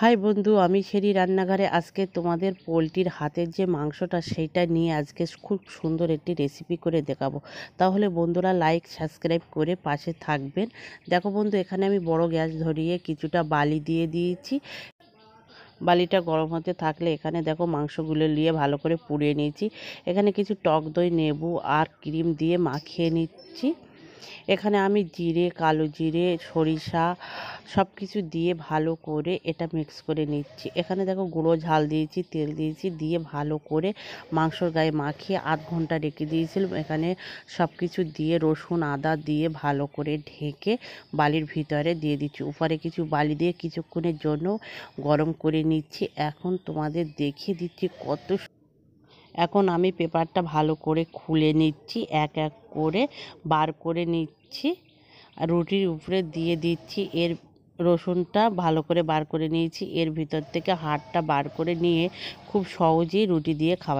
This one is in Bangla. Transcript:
হাই বন্ধু, আমি শেরি রান্নাঘরে আজকে তোমাদের পোলট্রির হাতের যে মাংসটা সেইটা নিয়ে আজকে খুব সুন্দর একটি রেসিপি করে দেখাবো। তাহলে বন্ধুরা লাইক সাবস্ক্রাইব করে পাশে থাকবেন। দেখো বন্ধু, এখানে আমি বড় গ্যাস ধরিয়ে কিছুটা বালি দিয়ে দিয়েছি। বালিটা গরম হতে থাকলে এখানে দেখো মাংসগুলো নিয়ে ভালো করে পুড়িয়ে নিয়েছি। এখানে কিছু টক দই, লেবু আর ক্রিম দিয়ে মাখিয়ে নিচ্ছি। এখানে আমি জিরে, কালো জিরে, সরিষা সব কিছু দিয়ে ভালো করে এটা মিক্স করে নিচ্ছি। এখানে দেখো গুঁড়ো ঝাল দিয়েছি, তেল দিয়েছি, দিয়ে ভালো করে মাংসর গায়ে মাখিয়ে আধ ঘন্টা রেখে দিয়েছিলাম। এখানে সব কিছু দিয়ে রসুন আদা দিয়ে ভালো করে ঢেকে বালির ভিতরে দিয়ে দিচ্ছি। উপরে কিছু বালি দিয়ে কিছুক্ষণের জন্য গরম করে নিচ্ছি। এখন তোমাদের দেখিয়ে দিচ্ছি এখন আমি পেপারটা ভালো করে খুলে নিচ্ছি, এক এক করে বার করে নিচ্ছি আর রুটির উপরে দিয়ে দিচ্ছি। এর রসুনটা ভালো করে বার করে নিয়েছি, এর ভিতর থেকে হাড়টা বার করে নিয়ে খুব সহজেই রুটি দিয়ে খাওয়া